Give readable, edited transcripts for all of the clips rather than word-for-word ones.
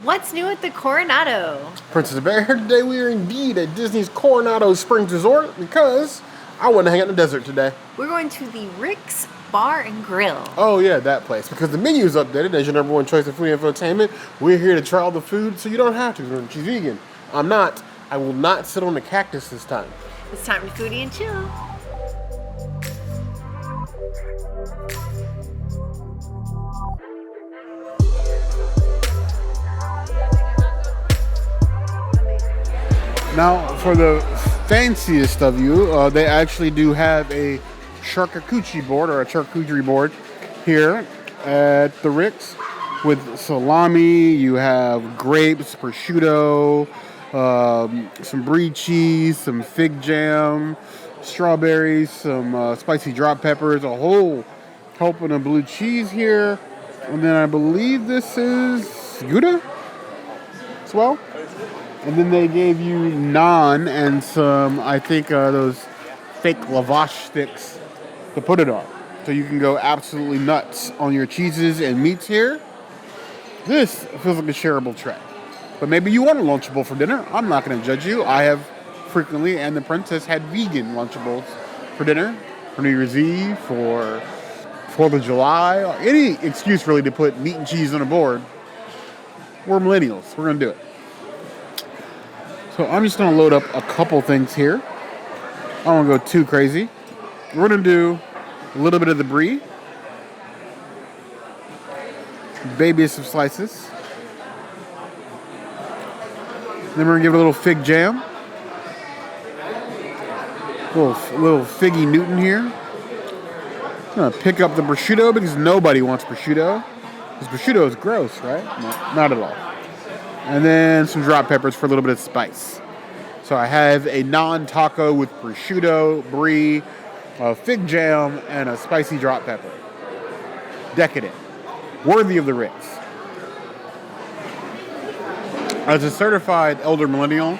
What's new at the Coronado? Princess Bear, here today we are indeed at Disney's Coronado Springs Resort because I want to hang out in the desert today. We're going to the Rick's Bar and Grill. Oh yeah, that place. Because the menu is updated as your number one choice of food and entertainment. We're here to try all the food so you don't have to. She's vegan. I'm not. I will not sit on the cactus this time. It's time to foodie and chill. Now, for the fanciest of you, they actually do have a charcuterie board or a charcuterie board here at the Rick's with salami. You have grapes, prosciutto, some brie cheese, some fig jam, strawberries, some spicy drop peppers, a whole helping of blue cheese here, and then I believe this is Gouda as well. And then they gave you naan and some, I think, those fake lavash sticks to put it on. So you can go absolutely nuts on your cheeses and meats here. This feels like a shareable tray. But maybe you want a Lunchable for dinner. I'm not going to judge you. I have frequently, and the princess had vegan Lunchables for dinner, for New Year's Eve, for 4th of July. Any excuse really to put meat and cheese on a board. We're millennials. We're going to do it. So I'm just going to load up a couple things here. I don't want to go too crazy. We're going to do a little bit of the brie. Babiest of slices. Then we're going to give it a little fig jam. A little figgy Newton here. I'm going to pick up the prosciutto because nobody wants prosciutto. Because prosciutto is gross, right? No, not at all. And then some drop peppers for a little bit of spice. So I have a non-taco with prosciutto, brie, a fig jam, and a spicy drop pepper. Decadent. Worthy of the Ritz. As a certified elder millennial,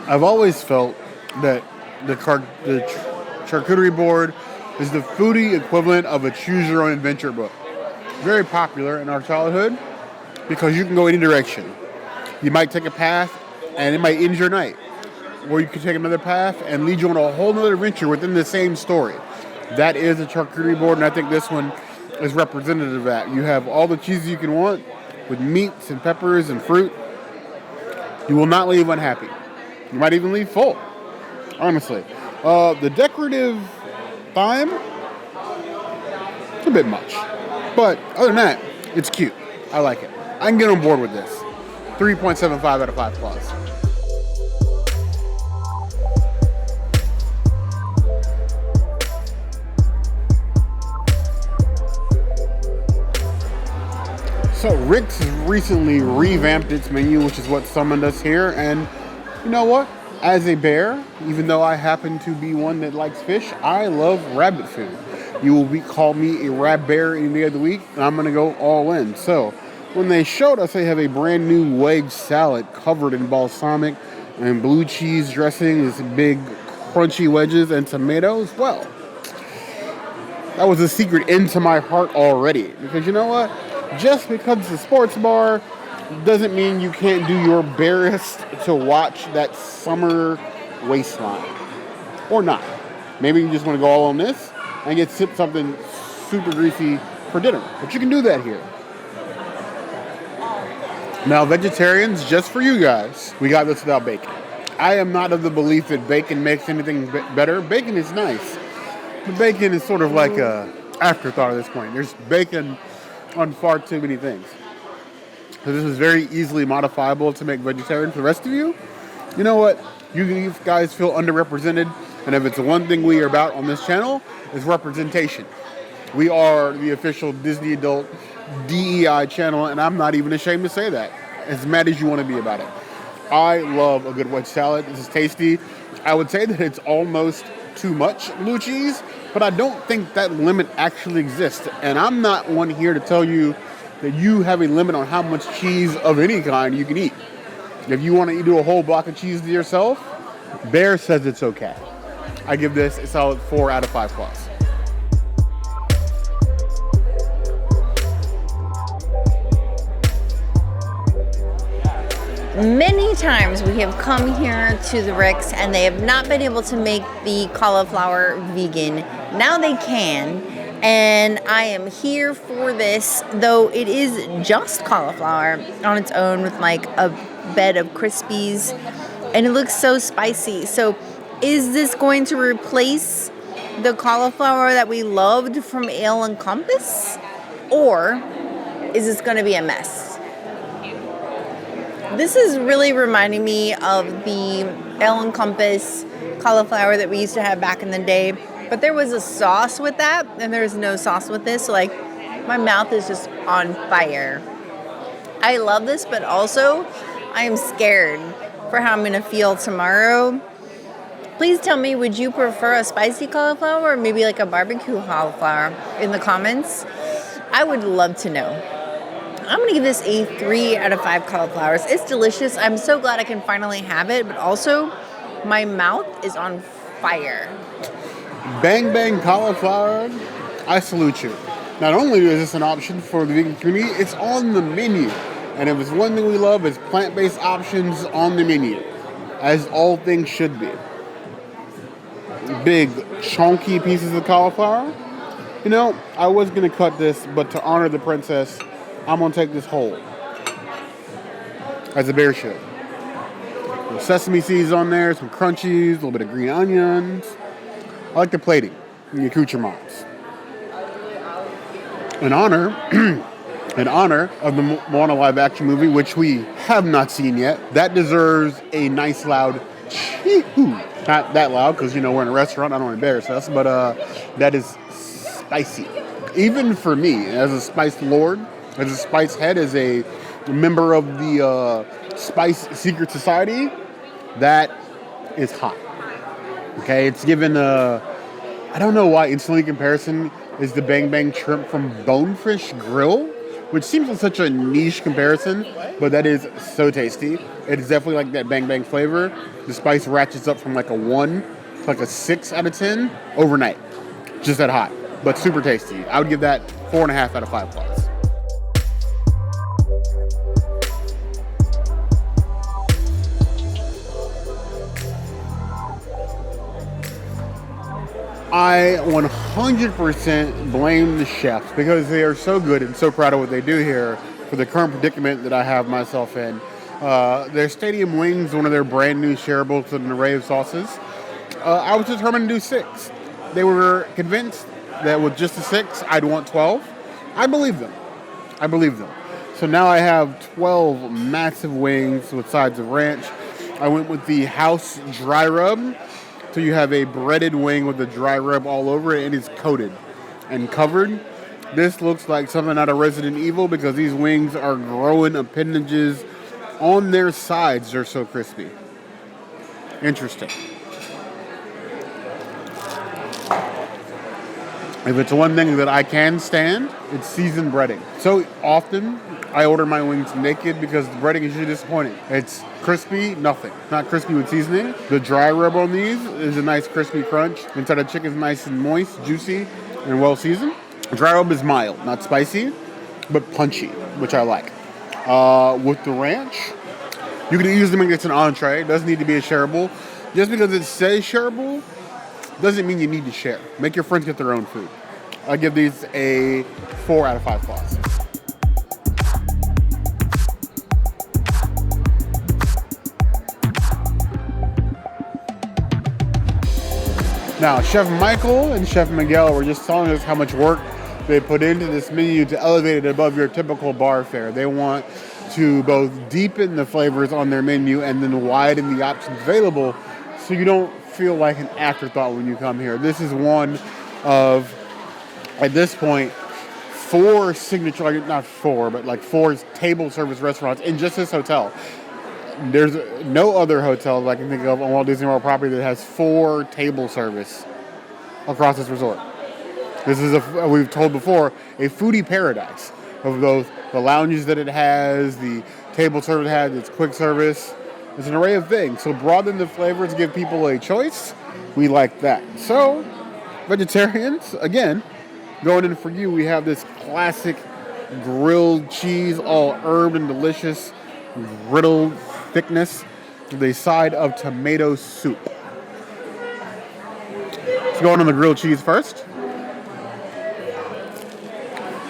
I've always felt that the charcuterie board is the foodie equivalent of a choose-your-own-adventure book. Very popular in our childhood because you can go any direction. You might take a path and it might end your night. Or you could take another path and lead you on a whole other adventure within the same story. That is a charcuterie board, and I think this one is representative of that. You have all the cheeses you can want with meats and peppers and fruit. You will not leave unhappy. You might even leave full, honestly. The decorative thyme, it's a bit much. But other than that, it's cute. I like it. I can get on board with this. 3.75 out of 5 plus. So Rick's has recently revamped its menu, which is what summoned us here. And you know what? As a bear, even though I happen to be one that likes fish, I love rabbit food. You will call me a rab bear any day of the week, and I'm going to go all in. So when they showed us they have a brand new Wedge salad covered in balsamic and blue cheese dressing, this big crunchy wedges and tomatoes, well, that was a secret into my heart already. Because you know what? Just because it's a sports bar doesn't mean you can't do your barest to watch that summer waistline. Or not. Maybe you just want to go all on this and get something super greasy for dinner. But you can do that here. Now, vegetarians, just for you guys, we got this without bacon. I am not of the belief that bacon makes anything better. Bacon is nice. But bacon is sort of like a afterthought at this point. There's bacon on far too many things. So this is very easily modifiable to make vegetarian. For the rest of you, you know what? You guys feel underrepresented. And if it's the one thing we are about on this channel, is representation. We are the official Disney Adult DEI channel, and I'm not even ashamed to say that. As mad as you want to be about it. I love a good wedge salad. This is tasty. I would say that it's almost too much blue cheese, but I don't think that limit actually exists. And I'm not one here to tell you that you have a limit on how much cheese of any kind you can eat. If you want to do a whole block of cheese to yourself, Bear says it's okay. I give this a solid 4 out of 5 plus. Many times we have come here to the Rick's and they have not been able to make the cauliflower vegan. Now they can, and I am here for this, though it is just cauliflower on its own with like a bed of Crispies, and it looks so spicy. So is this going to replace the cauliflower that we loved from Ale and Compass, or is this going to be a mess? This is really reminding me of the Ale and Compass cauliflower that we used to have back in the day. But there was a sauce with that, and there's no sauce with this. So, like, my mouth is just on fire. I love this, but also I am scared for how I'm going to feel tomorrow. Please tell me, would you prefer a spicy cauliflower or maybe like a barbecue cauliflower in the comments? I would love to know. I'm going to give this a 3 out of 5 cauliflowers. It's delicious. I'm so glad I can finally have it, but also my mouth is on fire. Bang Bang Cauliflower, I salute you. Not only is this an option for the vegan community, it's on the menu. And if it's one thing we love, it's plant-based options on the menu, as all things should be. Big, chunky pieces of cauliflower. You know, I was going to cut this, but to honor the princess, I'm going to take this whole, as a bear should. Little sesame seeds on there, some crunchies, a little bit of green onions. I like the plating and the accoutrements. In honor of the Moana live action movie, which we have not seen yet, that deserves a nice loud chee-hoo. Not that loud, because, you know, we're in a restaurant, I don't want to embarrass us, but that is spicy. Even for me, as a spice lord, as a spice head, as a member of the Spice Secret Society, that is hot. Okay, it's given I don't know why instantly comparison is the Bang Bang shrimp from Bonefish Grill, which seems like such a niche comparison, but that is so tasty. It is definitely like that Bang Bang flavor. The spice ratchets up from like a 1 to like a 6 out of 10 overnight. Just that hot, but super tasty. I would give that 4.5 out of 5 plus. I 100% blame the chefs because they are so good and so proud of what they do here for the current predicament that I have myself in. Their stadium wings, one of their brand new shareables with an array of sauces. I was determined to do 6. They were convinced that with just a 6, I'd want 12. I believe them. So now I have 12 massive wings with sides of ranch. I went with the house dry rub. So you have a breaded wing with the dry rub all over it, and it's coated and covered. This looks like something out of Resident Evil because these wings are growing appendages on their sides. They're so crispy. Interesting. If it's one thing that I can stand, it's seasoned breading. So often I order my wings naked because the breading is usually disappointing. It's crispy, nothing. Not crispy with seasoning. The dry rub on these is a nice crispy crunch. Inside the chicken is nice and moist, juicy, and well seasoned. Dry rub is mild, not spicy, but punchy, which I like. With the ranch, you can easily make this an entree. It doesn't need to be a shareable. Just because it says shareable doesn't mean you need to share. Make your friends get their own food. I give these a 4 out of 5 plus. Now, Chef Michael and Chef Miguel were just telling us how much work they put into this menu to elevate it above your typical bar fare. They want to both deepen the flavors on their menu and then widen the options available so you don't feel like an afterthought when you come here. This is one of, at this point, 4 signature, like not 4, but like 4 table service restaurants in just this hotel. There's no other hotel that I can think of on Walt Disney World property that has 4 table service across this resort. This is, we've told before, a foodie paradise of both the lounges that it has, the table service it has, its quick service. It's an array of things. So broaden the flavors, give people a choice. We like that. So, vegetarians, again, going in for you, we have this classic grilled cheese, all herb and delicious, griddled thickness with a side of tomato soup. Let's go on the grilled cheese first.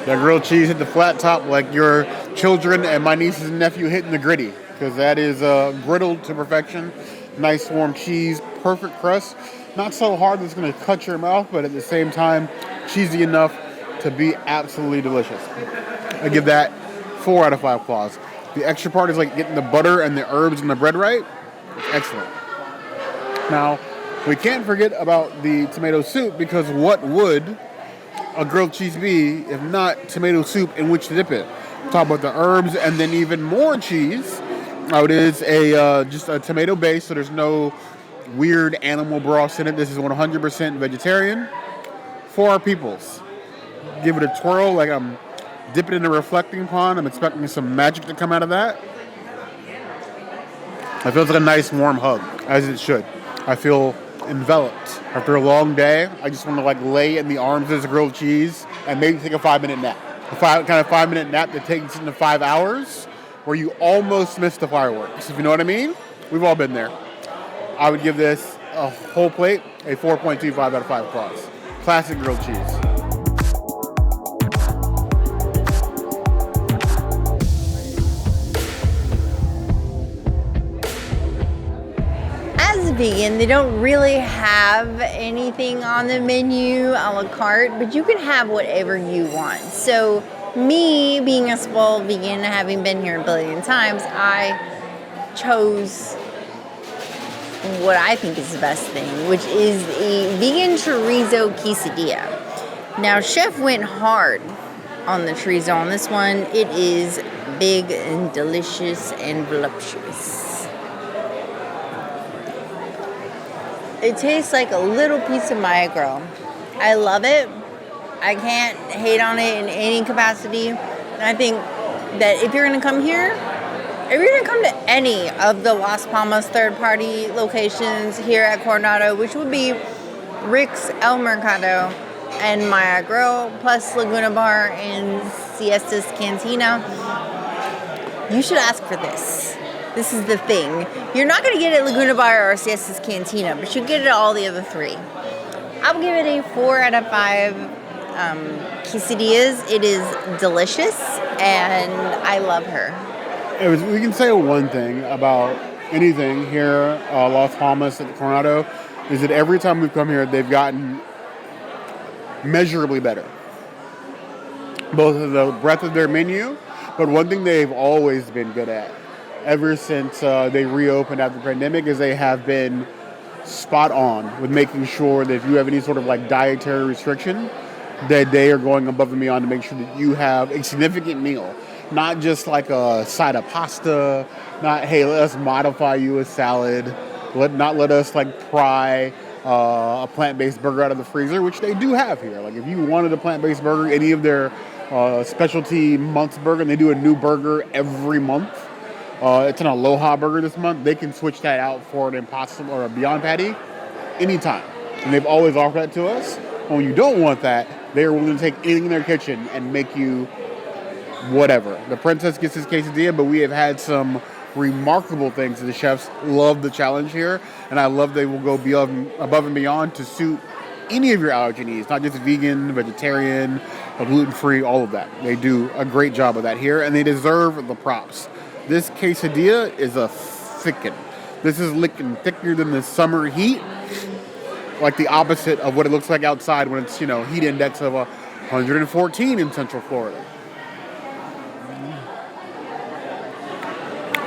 That grilled cheese hit the flat top like your children and my nieces and nephew hitting the gritty, because that is griddled to perfection. Nice warm cheese, perfect crust. Not so hard that it's going to cut your mouth, but at the same time, cheesy enough to be absolutely delicious. I give that 4 out of 5 claws. The extra part is like getting the butter and the herbs and the bread right. It's excellent. Now, we can't forget about the tomato soup, because what would a grilled cheese be if not tomato soup in which to dip it? Talk about the herbs and then even more cheese. It is just a tomato base, so there's no weird animal broths in it. This is 100% vegetarian for our peoples. Give it a twirl like I'm dipping in a reflecting pond. I'm expecting some magic to come out of that. It feels like a nice warm hug, as it should. I feel enveloped. After a long day, I just want to like lay in the arms of this grilled cheese and maybe take a 5-minute nap. A 5-minute nap that takes into 5 hours, where you almost miss the fireworks. If you know what I mean? We've all been there. I would give this a whole plate a 4.25 out of 5 claws. Classic grilled cheese. As a vegan, they don't really have anything on the menu a la carte, but you can have whatever you want. So me, being a spoiled vegan, having been here a billion times, I chose what I think is the best thing, which is a vegan chorizo quesadilla. Now, Chef went hard on the chorizo on this one. It is big and delicious and voluptuous. It tastes like a little piece of my girl. I love it. I can't hate on it in any capacity. And I think that if you're going to come here, if you're going to come to any of the Las Palmas third-party locations here at Coronado, which would be Rick's El Mercado and Maya Grill, plus Laguna Bar and Siesta's Cantina, you should ask for this. This is the thing. You're not going to get it at Laguna Bar or Siesta's Cantina, but you get it at all the other 3. I'll give it a 4 out of 5 quesadillas. It is delicious, and I love her. We can say one thing about anything here, Las Palmas at the Coronado, is that every time we've come here, they've gotten measurably better. Both of the breadth of their menu, but one thing they've always been good at, ever since they reopened after the pandemic, is they have been spot on with making sure that if you have any sort of like dietary restriction, that they are going above and beyond to make sure that you have a significant meal. Not just like a side of pasta, not, hey, let us modify you a salad, not let us like pry a plant-based burger out of the freezer, which they do have here. Like if you wanted a plant-based burger, any of their specialty month's burger, and they do a new burger every month. It's an Aloha burger this month. They can switch that out for an Impossible or a Beyond Patty anytime. And they've always offered that to us. And when you don't want that, they are willing to take anything in their kitchen and make you whatever. The princess gets his quesadilla, but we have had some remarkable things. The chefs love the challenge here, and I love they will go above and beyond to suit any of your allergy needs, not just vegan, vegetarian, or gluten-free, all of that. They do a great job of that here, and they deserve the props. This quesadilla is a thickin'. This is looking thicker than the summer heat, like the opposite of what it looks like outside when it's, heat index of 114 in Central Florida.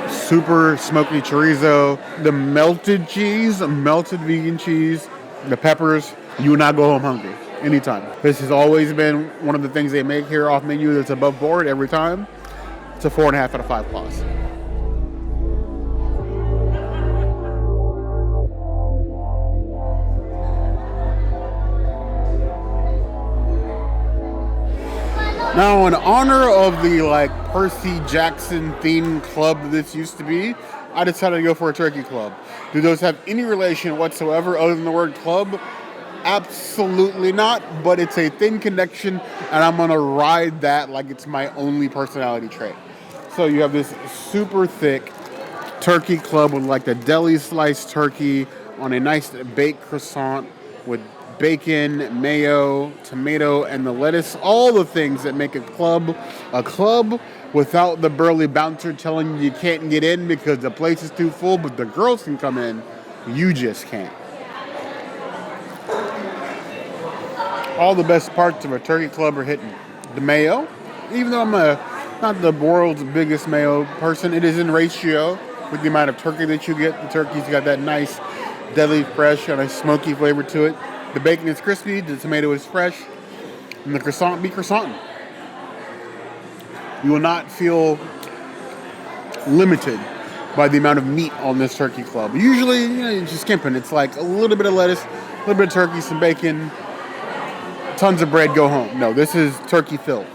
Super smoky chorizo, the melted cheese, melted vegan cheese, the peppers. You will not go home hungry anytime. This has always been one of the things they make here off menu that's above board every time. It's a 4.5 out of 5 claws. Now, in honor of the Percy Jackson themed club that this used to be, I decided to go for a turkey club. Do those have any relation whatsoever other than the word club? Absolutely not, but it's a thin connection, and I'm going to ride that like it's my only personality trait. So you have this super thick turkey club with like the deli sliced turkey on a nice baked croissant with bacon, mayo, tomato, and the lettuce. All the things that make a club without the burly bouncer telling you can't get in because the place is too full, but the girls can come in. You just can't. All the best parts of a turkey club are hitting. The mayo, even though I'm not the world's biggest mayo person, it is in ratio with the amount of turkey that you get. The turkey's got that nice, deadly fresh, and a smoky flavor to it. The bacon is crispy, the tomato is fresh, and the croissant be croissant. You will not feel limited by the amount of meat on this turkey club. Usually, you're just skimping. It's like a little bit of lettuce, a little bit of turkey, some bacon, tons of bread, go home. No, this is turkey filled.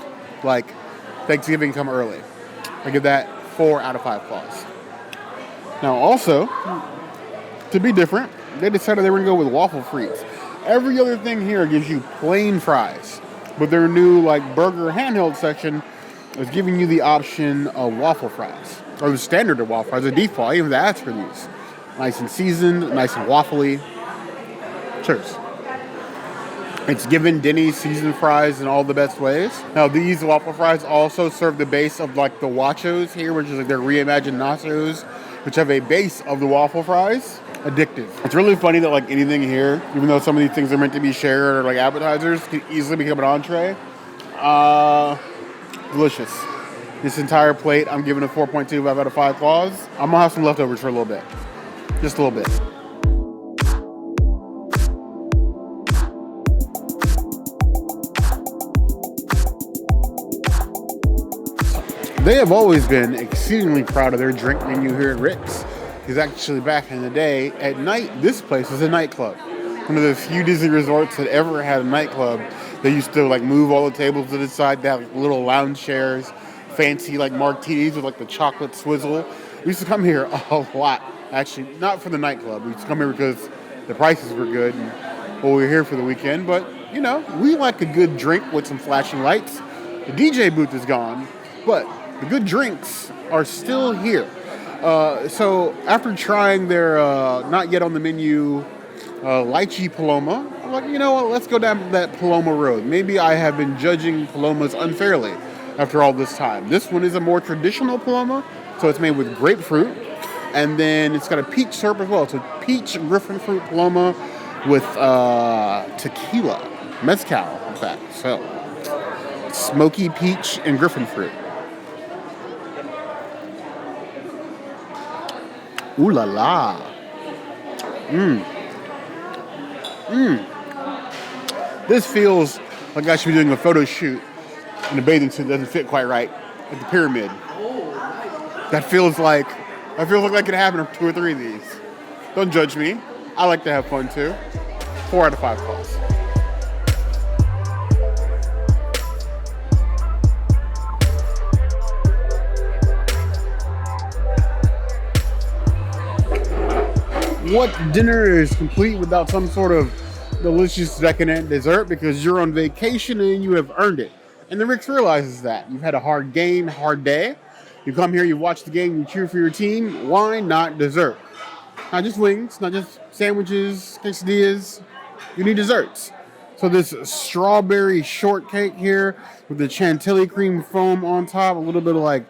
Like Thanksgiving come early. I give that 4 out of 5 claws. Now also, to be different, they decided they were going to go with waffle frites. Every other thing here gives you plain fries, but their new like burger handheld section is giving you the option of waffle fries, or the standard of waffle fries, the default. I even have to ask for these. Nice and seasoned, nice and waffly. Cheers. It's given Denny's seasoned fries in all the best ways. Now these waffle fries also serve the base of like the Wachos here, which is like their reimagined nachos, which have a base of the waffle fries. Addictive. It's really funny that like anything here, even though some of these things are meant to be shared or like appetizers, can easily become an entree. Delicious. This entire plate, I'm giving a 4.25 out of 5 claws. I'm gonna have some leftovers for a little bit. Just a little bit. They have always been exceedingly proud of their drink menu here at Rick's. Because actually back in the day, at night, this place was a nightclub. One of the few Disney resorts that ever had a nightclub. They used to like move all the tables to the side. They had like, little lounge chairs, fancy like martinis with like the chocolate swizzle. We used to come here a lot. Actually, not for the nightclub. We used to come here because the prices were good and well, we were here for the weekend. But, you know, we like a good drink with some flashing lights. The DJ booth is gone, but the good drinks are still here. So after trying their not yet on the menu lychee Paloma, I'm like, you know what, let's go down that Paloma road. Maybe I have been judging Palomas unfairly after all this time. This one is a more traditional Paloma, so it's made with grapefruit, and then it's got a peach syrup as well. So peach griffin fruit Paloma with tequila, mezcal, in fact. So smoky peach and griffin fruit. Ooh la la. This feels like I should be doing a photo shoot in a bathing suit that doesn't fit quite right at the pyramid. That feels like that could happen on 2 or 3 of these. Don't judge me. I like to have fun too. 4 out of 5 calls. What dinner is complete without some sort of delicious decadent dessert because you're on vacation and you have earned it. And the Rick's realizes that. You've had a hard game, hard day. You come here, you watch the game, you cheer for your team. Why not dessert? Not just wings, not just sandwiches, quesadillas. You need desserts. So this strawberry shortcake here with the chantilly cream foam on top, a little bit of like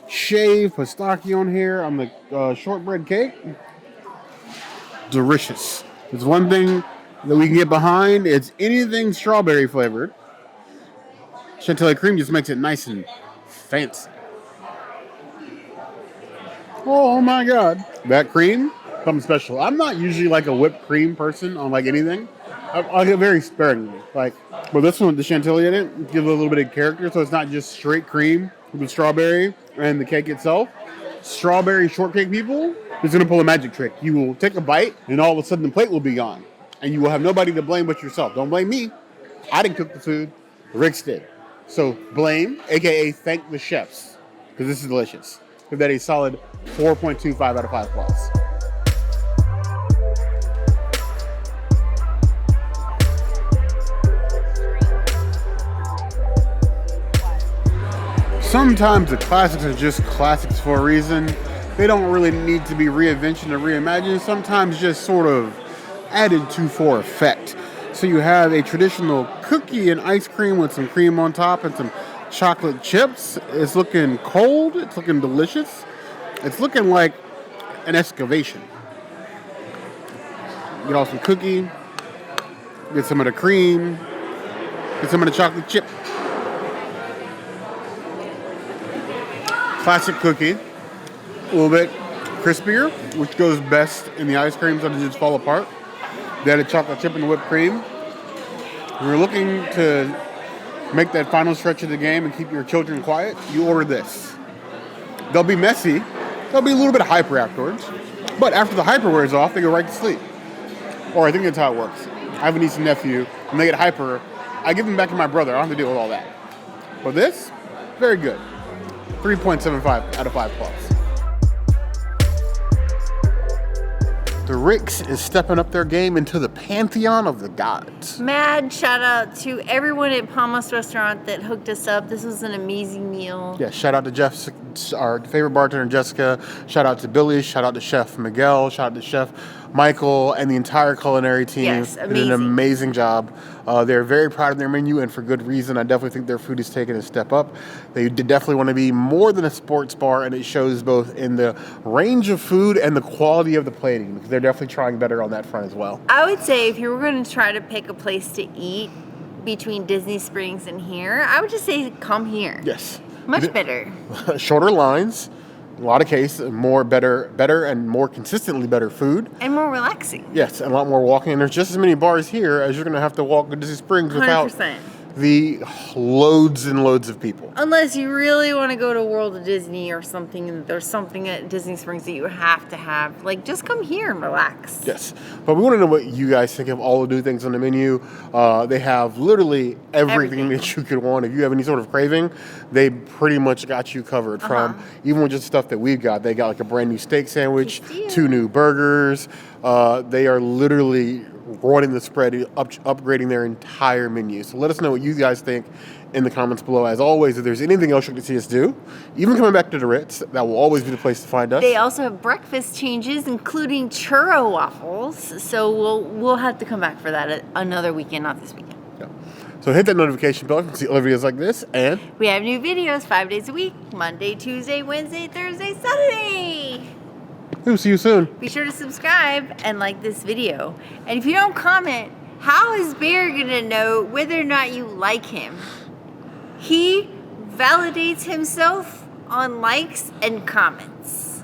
shaved pistachio on here on the shortbread cake. Delicious. There's one thing that we can get behind. It's anything strawberry flavored. Chantilly cream just makes it nice and fancy. Oh my God. That cream, something special. I'm not usually like a whipped cream person on like anything. I get very sparingly. Like, but this one with the chantilly in it gives it a little bit of character. So it's not just straight cream with the strawberry and the cake itself. Strawberry shortcake people is going to pull a magic trick. You will take a bite and all of a sudden the plate will be gone. And you will have nobody to blame but yourself. Don't blame me. I didn't cook the food. Rick's did. So blame, aka thank the chefs. Because this is delicious. Give that a solid 4.25 out of 5 claws. Sometimes the classics are just classics for a reason. they don't really need to be reinvented or reimagined. Sometimes just sort of added to for effect. So you have a traditional cookie and ice cream with some cream on top and some chocolate chips. It's looking cold. It's looking delicious. It's looking like an excavation. Get all some cookie. Get some of the cream. Get some of the chocolate chip. Classic cookie. A little bit crispier, which goes best in the ice cream so it just fall apart. They added chocolate chip and the whipped cream. If you're looking to make that final stretch of the game and keep your children quiet, you order this. They'll be messy. They'll be a little bit hyper afterwards. But after the hyper wears off, they go right to sleep. Or I think that's how it works. I have a niece and nephew, and they get hyper. I give them back to my brother. I don't have to deal with all that. But this, very good. 3.75 out of 5 plus. The Ricks is stepping up their game into the pantheon of the gods. Mad shout out to everyone at Palmas Restaurant that hooked us up. This was an amazing meal. Yeah, shout out to Jeff, our favorite bartender, Jessica. Shout out to Billy. Shout out to Chef Miguel. Shout out to Chef Michael and the entire culinary team. Yes, They did an amazing job. They're very proud of their menu, and for good reason. I definitely think their food is taking a step up. They definitely want to be more than a sports bar, and it shows both in the range of food and the quality of the plating, because they're definitely trying better on that front as well. I would say if you were going to try to pick a place to eat between Disney Springs and here, I would just say come here. Yes. Much better. Shorter lines. In a lot of cases, better and more consistently better food. And more relaxing. Yes, and a lot more walking. And there's just as many bars here as you're going to have to walk to Disney Springs without 100%. the loads and loads of people. Unless you really want to go to World of Disney or something, and there's something at Disney Springs that you have to have. Like, just come here and relax. Yes, but we want to know what you guys think of all the new things on the menu. They have literally everything that you could want. If you have any sort of craving, they pretty much got you covered. From even with just stuff that we've got. They got like a brand new steak sandwich, 2 new burgers. They are literally running the spread, upgrading their entire menu. So let us know what you guys think in the comments below. As always, if there's anything else you can see us do, even coming back to the Ritz, that will always be the place to find us. They also have breakfast changes, including churro waffles. So we'll have to come back for that another weekend, not this weekend. Yeah. So hit that notification bell. You can see other videos like this, and we have new videos 5 days a week: Monday, Tuesday, Wednesday, Thursday, Saturday. We'll see you soon. Be sure to subscribe and like this video. And if you don't comment, how is Bear gonna know whether or not you like him? He validates himself on likes and comments.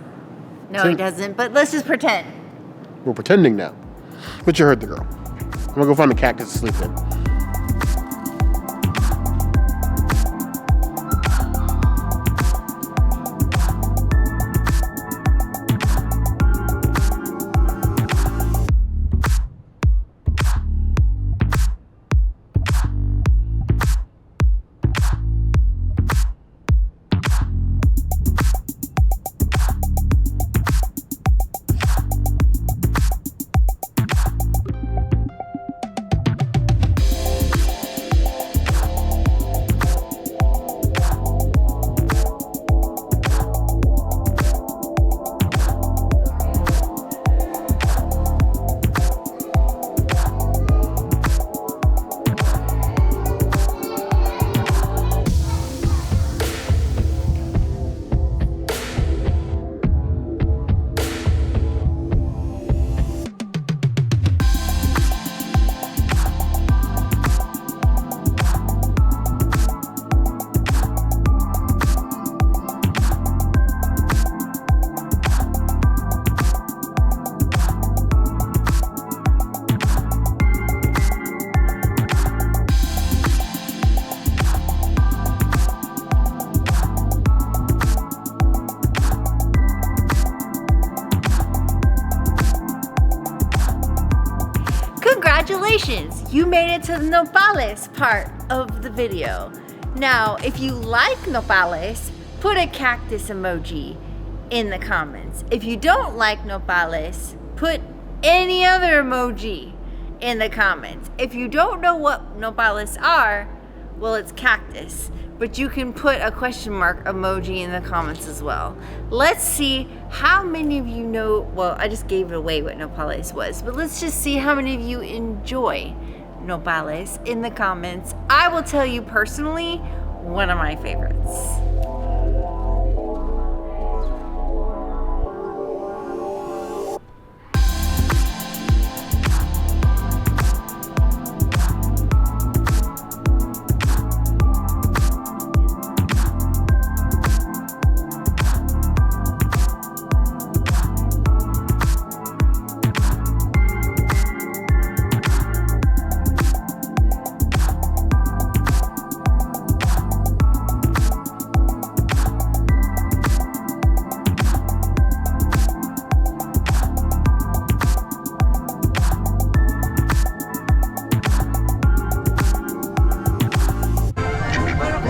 No, he doesn't, but let's just pretend. We're pretending now. But you heard the girl. I'm gonna go find a cactus to sleep in. Congratulations, you made it to the nopales part of the video. Now, if you like nopales, put a cactus emoji in the comments. If you don't like nopales, put any other emoji in the comments. If you don't know what nopales are, well, it's cactus. but you can put a question mark emoji in the comments as well. Let's see how many of you know, well, I just gave away what nopales was, but let's just see how many of you enjoy nopales in the comments. I will tell you personally, one of my favorites.